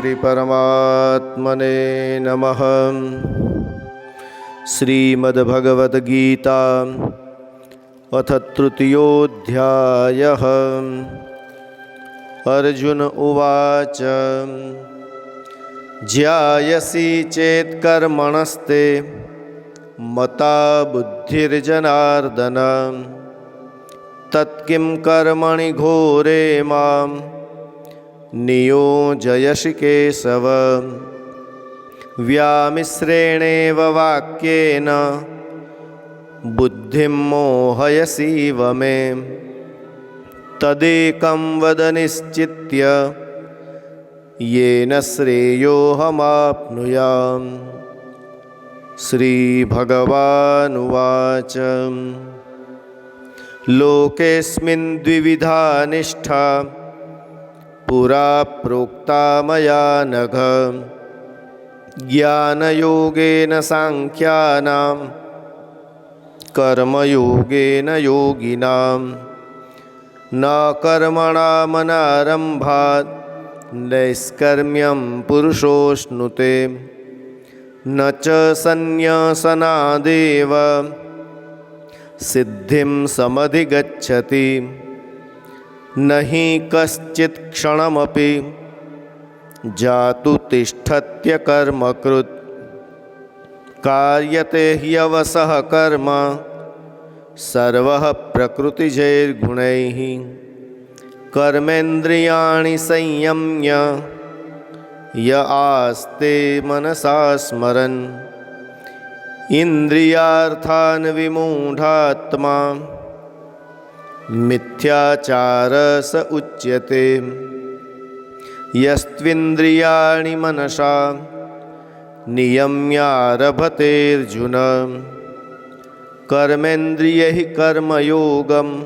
श्रीपरमात्मने नमः। श्रीमद्भगवद्गीता अथ तृतीयोऽध्यायः। अर्जुन उवाच ज्यायसि चेत् कर्मणस्ते मता बुद्धिर्जनार्दन तत्किं कर्मणि घोरे मां नियोजयसि केशव। व्यामिश्रेणेव वाक्येन बुद्धिं मोहयसीव मे। तदेकं वद निश्चित्य येन श्रेयोऽहमाप्नुयाम्। श्रीभगवानुवाच लोकेऽस्मिन् द्विविधा निष्ठा पुरा प्रोक्ता मया नघ। ज्ञानयोगेन सांख्यानां कर्मयोगेन योगिनां। न कर्मणामनारम्भात् नैष्कर्म्यं पुरुषोऽश्नुते। न च सन्न्यासनादेव सिद्धिं समधिगच्छति। न हि कश्चित् क्षणमपि जातु तिष्ठत्यकर्मकृत्। कार्यते ह्यवसः कर्म सर्वः प्रकृतिजैर्गुणैः। कर्मेन्द्रियाणि संयम्य य आस्ते मनसा स्मरन्। इन्द्रियार्थान् विमूढात्मा मिथ्याचारः स उच्यते। यस्त्विन्द्रियाणि मनसा नियम्यारभतेऽर्जुन। कर्मेन्द्रियैः कर्मयोगम्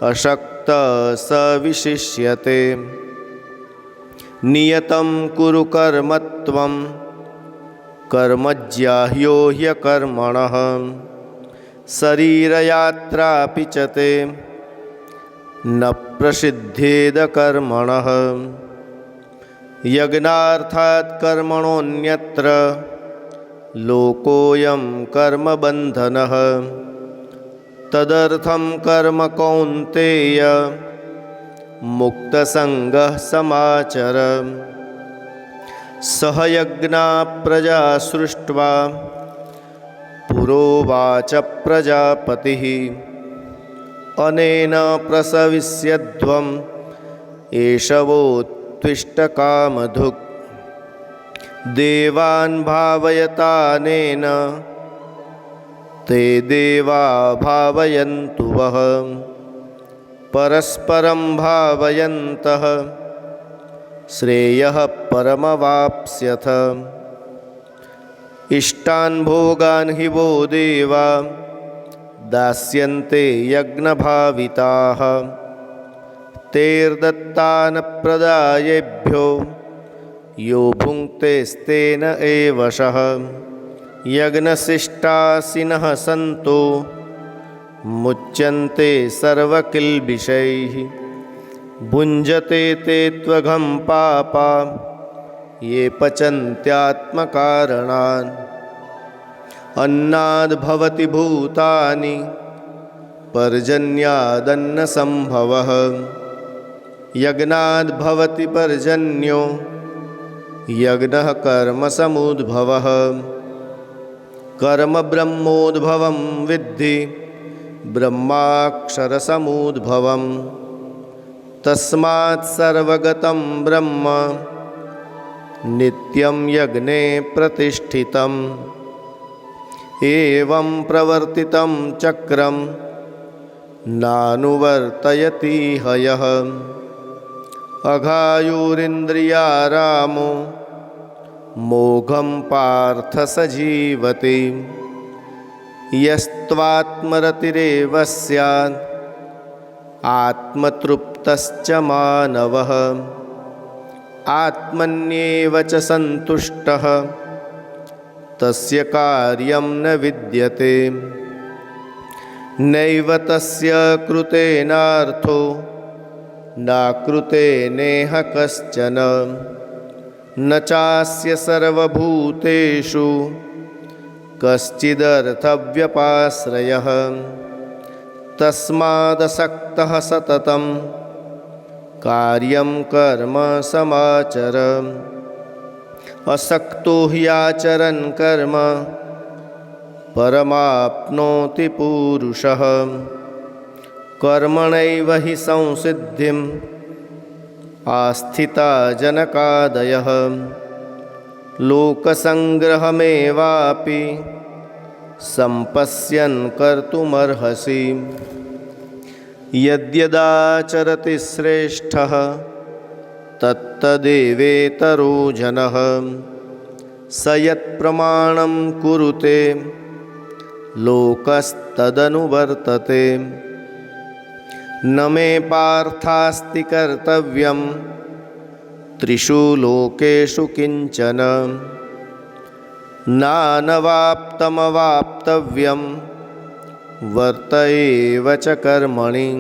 अशक्तः स विशिष्यते। नियतं कुरु कर्म त्वं कर्मज्याह्यो ह्यकर्मणः। शरीरयात्रापि च ते न प्रसिद्धेद कर्मणः। यज्ञार्थात् कर्मणोऽन्यत्र लोकोऽयं कर्मबन्धनः। तदर्थं कर्म कौन्तेय मुक्तसङ्गः समाचर। सह यज्ञा प्रजा सृष्ट्वा पुरोवाच प्रजापतिः। अनेन प्रसविष्यध्वम् एषवोत्तिष्ठकामधुक्। देवान् भावयतानेन ते देवा भावयन्तु वः। परस्परं भावयन्तः श्रेयः परमवाप्स्यथ। इष्टान् भोगान् हि वो देवा दास्यन्ते यज्ञभाविताः। तेर्दत्तान् प्रदायेभ्यो यो भुङ्क्तेस्तेन एव शः। यज्ञशिष्टासिनः सन्तो मुच्यन्ते सर्वकिल्बिषैः। भुञ्जते ते त्वघं पापा ये पचन्त्यात्मकारणान्। अन्नाद्भवति भूतानि पर्जन्यादन्नसम्भवः। यज्ञाद्भवति पर्जन्यो यज्ञः कर्मसमुद्भवः। कर्म ब्रह्मोद्भवं विद्धि ब्रह्माक्षरसमुद्भवम्। तस्मात् सर्वगतं ब्रह्म नित्यं यज्ञे प्रतिष्ठितम्। एवं प्रवर्तितं चक्रं नानुवर्तयति हयः। अघायुरिन्द्रियारामो मोघं पार्थ स जीवति। यस्त्वात्मरतिरेव स्यात् आत्मतृप्तश्च मानवः। आत्मन्येव च सन्तुष्टः तस्य कार्यं न विद्यते। नैव तस्य कृतेनार्थो नाकृते नेह कश्चन। न चास्य सर्वभूतेषु कश्चिदर्थव्यपाश्रयः तस्मादसक्तः सततं कार्यं कर्म समाचर असक्तो हि आचरन् कर्म परमाप्नोति पुरुषः कर्मणैव हि संसिद्धिम् आस्थिता जनकादयः लोकसंग्रहमेवापि सम्पश्यन् कर्तुमर्हसि यद्यदाचरति श्रेष्ठः तत्तदेवेतरो जनः स यत्प्रमाणं कुरुते लोकस्तदनुवर्तते न मे पार्थास्ति कर्तव्यं त्रिषु लोकेषु किंचन नानवाप्तमवाप्तव्यं वर्त एव च कर्मणि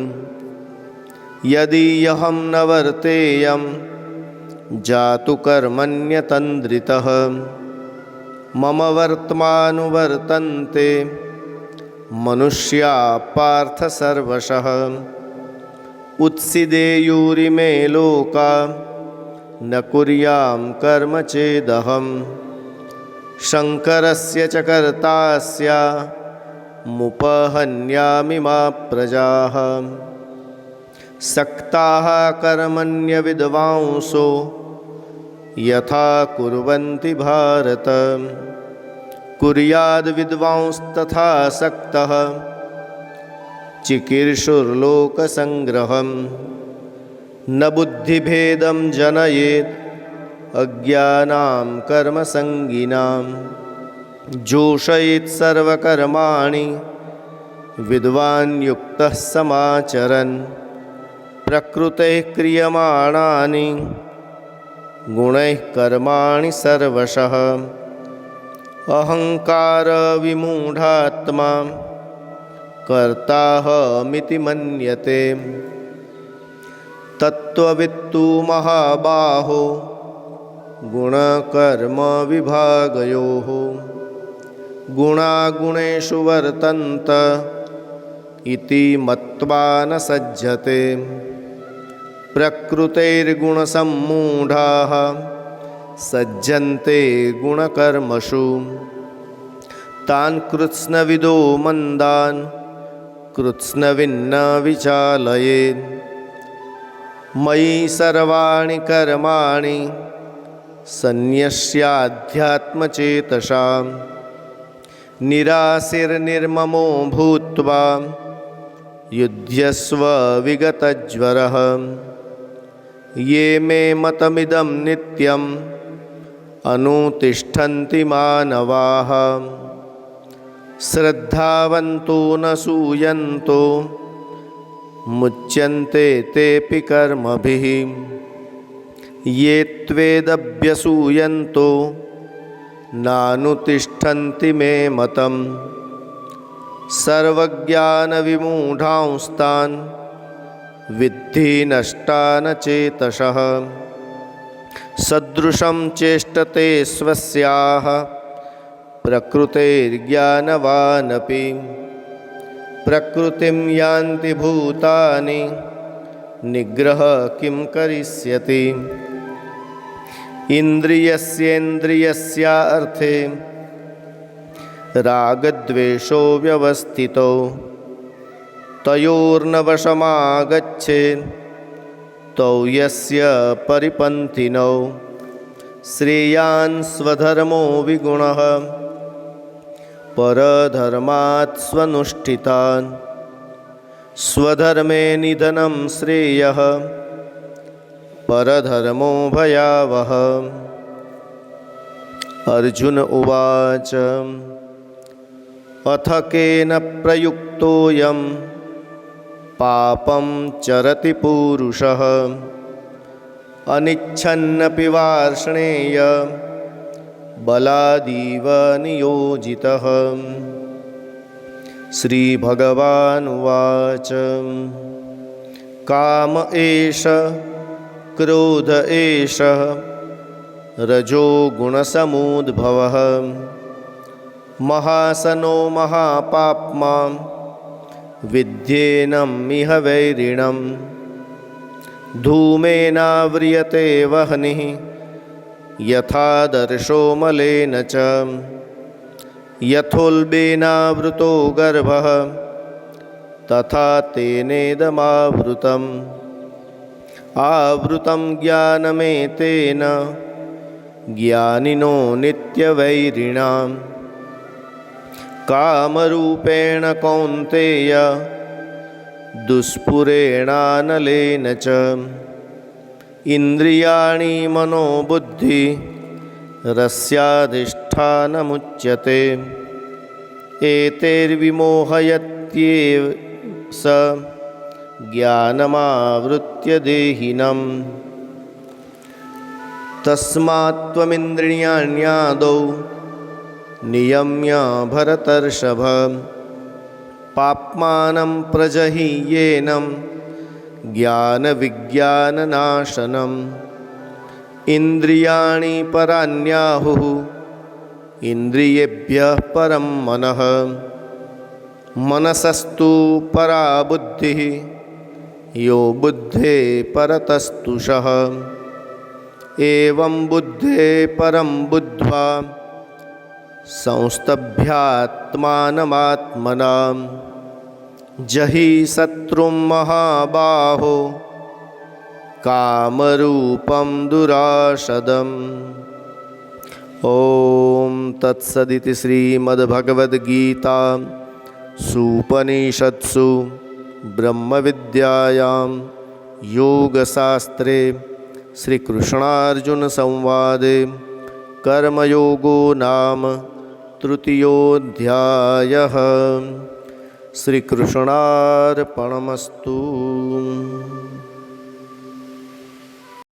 यदि अहं न वर्तेयं जातु कर्मण्यतन्द्रितः मम वर्त्मानुवर्तन्ते मनुष्या पार्थ सर्वशः उत्सिदेयुरिमे लोका न कुर्यां कर्म चेदहं शङ्करस्य च कर्तास्यामुपहन्यामि मा प्रजाः सक्ताः कर्मण्यविद्वांसो यथा कुर्वन्ति भारत कुर्याद्विद्वांस्तथा सक्तः चिकीर्षुर्लोकसंग्रहं न बुद्धिभेदं जनयेत् अज्ञानां कर्मसंगिनां जोषयेत् सर्वकर्माणि विद्वान् युक्तः समाचरन् प्रकृतेः क्रियमाणानि गुणैः कर्माणि सर्वशः अहंकार विमूढात्मा कर्ताहमिति मन्यते तत्त्ववित्तु महाबाहो गुणकर्म विभागयोः गुणागुणेषु वर्तन्त इति मत्वा न सज्जते प्रकृतेर्गुणसम्मूढाः सज्जन्ते गुणकर्मसु तान् कृत्स्नविदो मन्दान् कृत्स्नविन्न विचालयेत् मयि सर्वाणि कर्माणि सन्न्यस्याध्यात्मचेतसा निराशीर्निर्ममो भूत्वा युध्यस्व विगतज्वरः ये मे मतमिदं नित्यम् अनुतिष्ठन्ति मानवाः श्रद्धावन्तो न सूयन्तो मुच्यन्ते तेऽपि कर्मभिः ये त्वेदभ्यसूयन्तो नानुतिष्ठन्ति मे मतम् सर्वज्ञानविमूढांस्तान् विद्धि नष्टान चेतसः सदृशं चेष्टते स्वस्याः प्रकृतेर्ज्ञानवानपि प्रकृतिं यान्ति भूतानि निग्रह किं करिष्यति इन्द्रियस्येन्द्रियस्यार्थे रागद्वेषो व्यवस्थितौ तयोर्न वशमागच्छेत् तौ यस्य परिपन्थिनौ श्रेयान् स्वधर्मो विगुणः परधर्मात् स्वनुष्ठितान् स्वधर्मे निधनं श्रेयः परधर्मो भयावह। अर्जुन उवाच अथ केन प्रयुक्तोऽयं पापं चरति पूरुषः अनिच्छन्नपि वार्ष्णेय बलादीव नियोजितः। श्रीभगवानुवाच काम एष क्रोध एष रजो गुणसमुद्भवः महासनो महापाप्मा विद्येनमिह वैरिणं धूमेनाव्रियते वह्निः यथादर्शो मलेन च यथोल्बेनावृतो गर्भः तथा तेनेदमावृतम् आवृतं ज्ञानमेतेन ज्ञानिनो नित्यवैरिणां कामरूपेण कौन्तेय दुष्पुरेणानलेन च इन्द्रियाणि मनोबुद्धि रस्याधिष्ठानमुच्यते एतैर्विमोहयत्येव स ज्ञानमावृत्य देहिनम् तस्मात्त्वमिन्द्रियाण्यादौ नियम्य भरतर्षभ पाप्मानं प्रजह्येनं ज्ञानविज्ञाननाशनम् इन्द्रियाणि पराण्याहुः इन्द्रियेभ्यः परं मनः मनसस्तु परा बुद्धिः यो बुद्धे परतस्तुषः एवं बुद्धे परं बुद्ध्वा संस्तभ्यात्मानमात्मना जहि शत्रुं महाबाहो कामरूपं दुराशदम्। ॐ तत्सदिति श्रीमद्भगवद्गीता सूपनिषत्सु ब्रह्मविद्यायां योगशास्त्रे श्रीकृष्णार्जुनसंवादे कर्मयोगो नाम तृतीयोऽध्यायः। श्रीकृष्णार्पणमस्तु।